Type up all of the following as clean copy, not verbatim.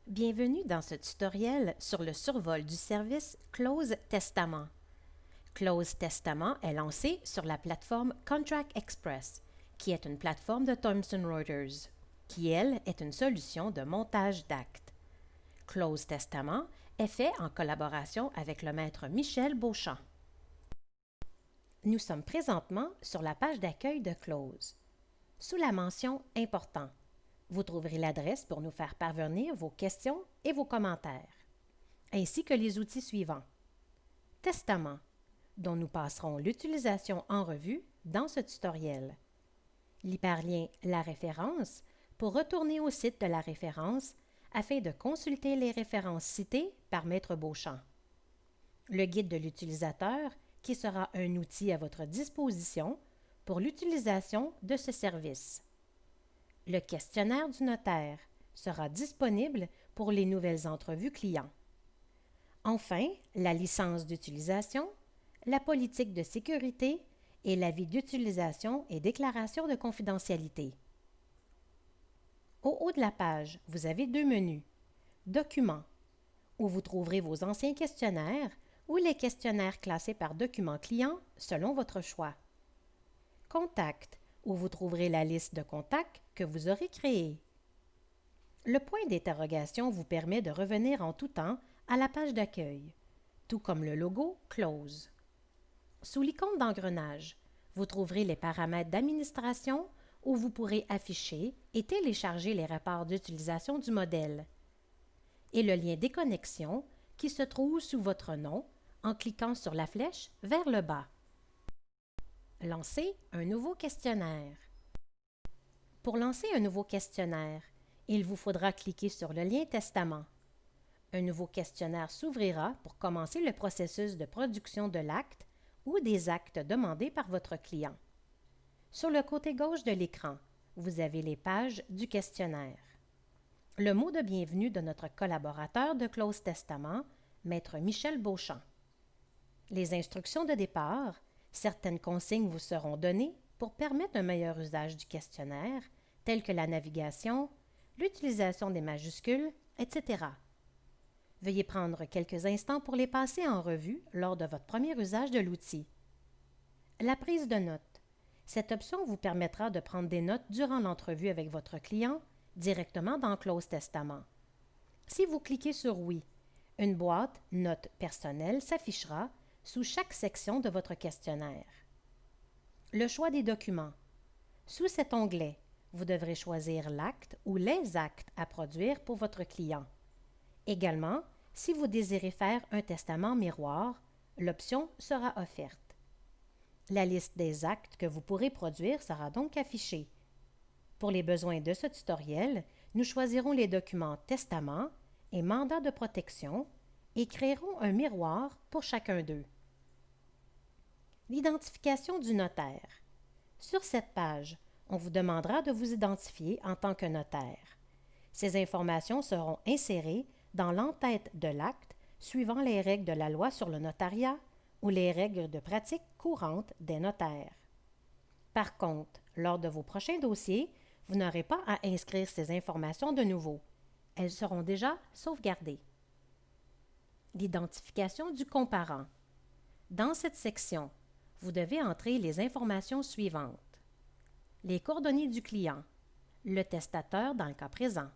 Bienvenue dans ce tutoriel sur le survol du service Close Testament. Close Testament est lancé sur la plateforme Contract Express, qui est une plateforme de Thomson Reuters, qui, elle, est une solution de montage d'actes. Close Testament est fait en collaboration avec le maître Michel Beauchamp. Nous sommes présentement sur la page d'accueil de Close. Sous la mention « Important », vous trouverez l'adresse pour nous faire parvenir vos questions et vos commentaires, ainsi que les outils suivants. Testament, dont nous passerons l'utilisation en revue dans ce tutoriel. L'hyperlien La référence pour retourner au site de la référence afin de consulter les références citées par Maître Beauchamp. Le guide de l'utilisateur qui sera un outil à votre disposition pour l'utilisation de ce service. Le questionnaire du notaire sera disponible pour les nouvelles entrevues clients. Enfin, la licence d'utilisation, la politique de sécurité et l'avis d'utilisation et déclaration de confidentialité. Au haut de la page, vous avez deux menus. Documents, où vous trouverez vos anciens questionnaires ou les questionnaires classés par document client selon votre choix. Contact, où vous trouverez la liste de contacts que vous aurez créés. Le point d'interrogation vous permet de revenir en tout temps à la page d'accueil, tout comme le logo Close. Sous l'icône d'engrenage, vous trouverez les paramètres d'administration où vous pourrez afficher et télécharger les rapports d'utilisation du modèle, et le lien déconnexion qui se trouve sous votre nom en cliquant sur la flèche vers le bas. Lancer un nouveau questionnaire. Pour lancer un nouveau questionnaire, il vous faudra cliquer sur le lien Testament. Un nouveau questionnaire s'ouvrira pour commencer le processus de production de l'acte ou des actes demandés par votre client. Sur le côté gauche de l'écran, vous avez les pages du questionnaire. Le mot de bienvenue de notre collaborateur de Close Testament, Maître Michel Beauchamp. Les instructions de départ. Certaines consignes vous seront données pour permettre un meilleur usage du questionnaire, telles que la navigation, l'utilisation des majuscules, etc. Veuillez prendre quelques instants pour les passer en revue lors de votre premier usage de l'outil. La prise de notes. Cette option vous permettra de prendre des notes durant l'entrevue avec votre client directement dans Close Testament. Si vous cliquez sur « Oui », une boîte « Notes personnelles » s'affichera sous chaque section de votre questionnaire. Le choix des documents. Sous cet onglet, vous devrez choisir l'acte ou les actes à produire pour votre client. Également, si vous désirez faire un testament miroir, l'option sera offerte. La liste des actes que vous pourrez produire sera donc affichée. Pour les besoins de ce tutoriel, nous choisirons les documents testament et mandat de protection et créerons un miroir pour chacun d'eux. L'identification du notaire. Sur cette page, on vous demandera de vous identifier en tant que notaire. Ces informations seront insérées dans l'entête de l'acte suivant les règles de la loi sur le notariat ou les règles de pratique courantes des notaires. Par contre, lors de vos prochains dossiers, vous n'aurez pas à inscrire ces informations de nouveau. Elles seront déjà sauvegardées. L'identification du comparant. Dans cette section, vous devez entrer les informations suivantes. Les coordonnées du client, le testateur dans le cas présent.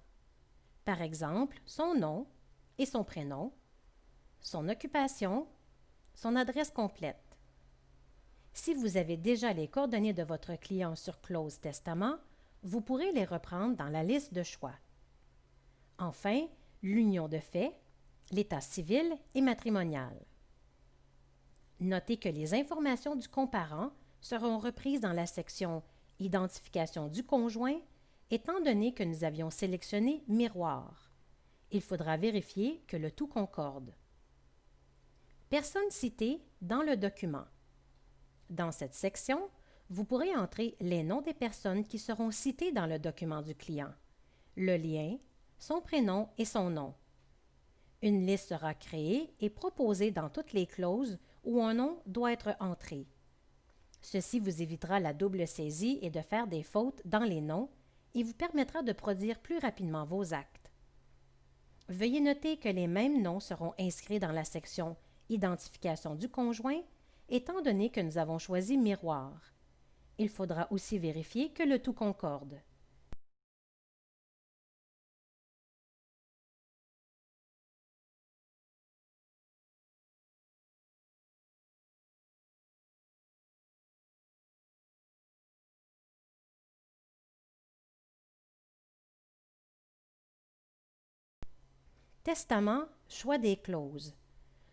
Par exemple, son nom et son prénom, son occupation, son adresse complète. Si vous avez déjà les coordonnées de votre client sur Close Testament, vous pourrez les reprendre dans la liste de choix. Enfin, l'union de fait, l'état civil et matrimonial. Notez que les informations du comparant seront reprises dans la section « Identification du conjoint » étant donné que nous avions sélectionné « Miroir ». Il faudra vérifier que le tout concorde. Personnes citées dans le document. Dans cette section, vous pourrez entrer les noms des personnes qui seront citées dans le document du client, le lien, son prénom et son nom. Une liste sera créée et proposée dans toutes les clauses où un nom doit être entré. Ceci vous évitera la double saisie et de faire des fautes dans les noms et vous permettra de produire plus rapidement vos actes. Veuillez noter que les mêmes noms seront inscrits dans la section Identification du conjoint, étant donné que nous avons choisi Miroir. Il faudra aussi vérifier que le tout concorde. Testament, choix des clauses.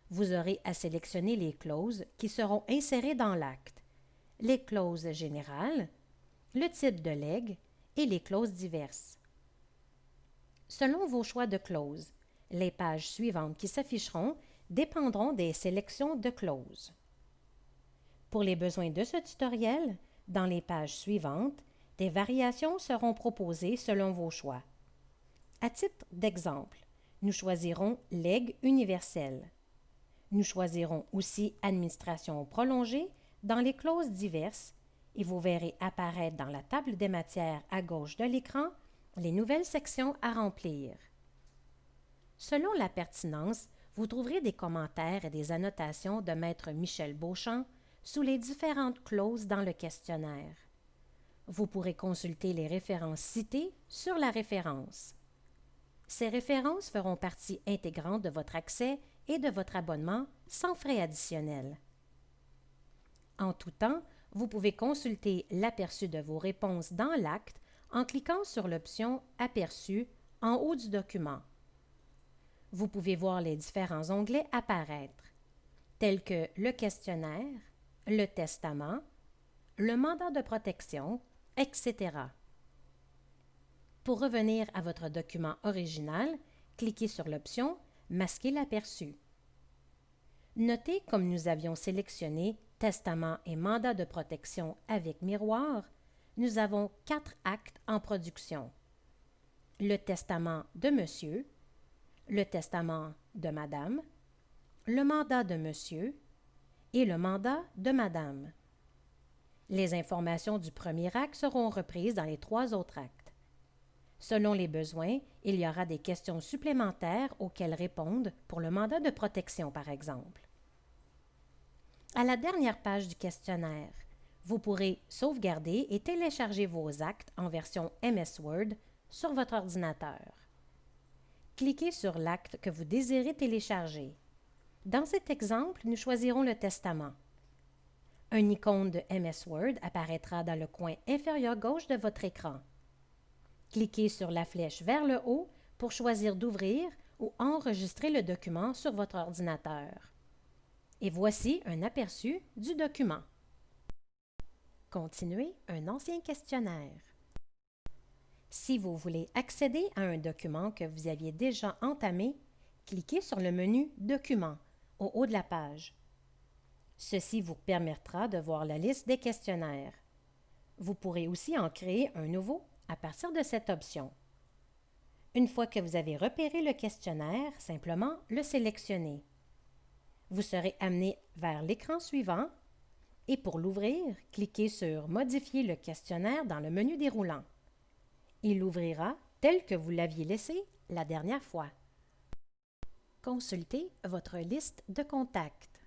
Vous aurez à sélectionner les clauses qui seront insérées dans l'acte, les clauses générales, le type de legs et les clauses diverses. Selon vos choix de clauses, les pages suivantes qui s'afficheront dépendront des sélections de clauses. Pour les besoins de ce tutoriel, dans les pages suivantes, des variations seront proposées selon vos choix. À titre d'exemple, nous choisirons legs universel. Nous choisirons aussi administration prolongée dans les clauses diverses et vous verrez apparaître dans la table des matières à gauche de l'écran les nouvelles sections à remplir. Selon la pertinence, vous trouverez des commentaires et des annotations de Maître Michel Beauchamp sous les différentes clauses dans le questionnaire. Vous pourrez consulter les références citées sur la référence. Ces références feront partie intégrante de votre accès et de votre abonnement sans frais additionnels. En tout temps, vous pouvez consulter l'aperçu de vos réponses dans l'acte en cliquant sur l'option « Aperçu » en haut du document. Vous pouvez voir les différents onglets apparaître, tels que le questionnaire, le testament, le mandat de protection, etc. Pour revenir à votre document original, cliquez sur l'option « Masquer l'aperçu ». Notez comme nous avions sélectionné Testament et mandat de protection avec miroir, nous avons 4 actes en production. Le testament de Monsieur, le testament de Madame, le mandat de Monsieur et le mandat de Madame. Les informations du premier acte seront reprises dans les 3 autres actes. Selon les besoins, il y aura des questions supplémentaires auxquelles répondre pour le mandat de protection, par exemple. À la dernière page du questionnaire, vous pourrez sauvegarder et télécharger vos actes en version MS Word sur votre ordinateur. Cliquez sur l'acte que vous désirez télécharger. Dans cet exemple, nous choisirons le testament. Un icône de MS Word apparaîtra dans le coin inférieur gauche de votre écran. Cliquez sur la flèche vers le haut pour choisir d'ouvrir ou enregistrer le document sur votre ordinateur. Et voici un aperçu du document. Continuez un ancien questionnaire. Si vous voulez accéder à un document que vous aviez déjà entamé, cliquez sur le menu « Documents » au haut de la page. Ceci vous permettra de voir la liste des questionnaires. Vous pourrez aussi en créer un nouveau à partir de cette option. Une fois que vous avez repéré le questionnaire, simplement le sélectionnez. Vous serez amené vers l'écran suivant et pour l'ouvrir, cliquez sur « Modifier le questionnaire » dans le menu déroulant. Il ouvrira tel que vous l'aviez laissé la dernière fois. Consultez votre liste de contacts.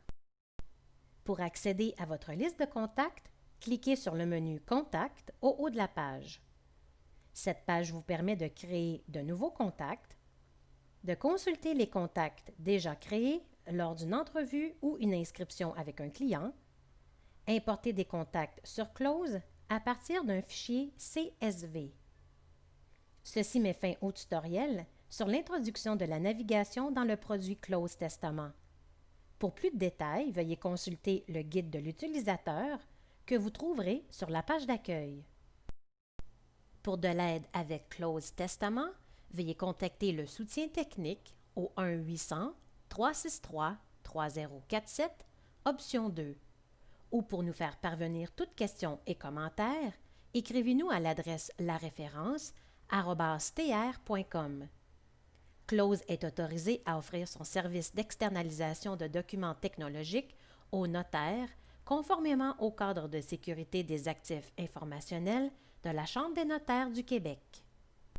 Pour accéder à votre liste de contacts, cliquez sur le menu « Contacts » au haut de la page. Cette page vous permet de créer de nouveaux contacts, de consulter les contacts déjà créés lors d'une entrevue ou une inscription avec un client, importer des contacts sur clause à partir d'un fichier CSV. Ceci met fin au tutoriel sur l'introduction de la navigation dans le produit Clause Testament. Pour plus de détails, veuillez consulter le guide de l'utilisateur que vous trouverez sur la page d'accueil. Pour de l'aide avec Clause Testament, veuillez contacter le soutien technique au 1-800-363-3047, option 2. Ou pour nous faire parvenir toutes questions et commentaires, écrivez-nous à l'adresse laréférence@tr.com. Clause est autorisé à offrir son service d'externalisation de documents technologiques aux notaires conformément au cadre de sécurité des actifs informationnels de la Chambre des notaires du Québec.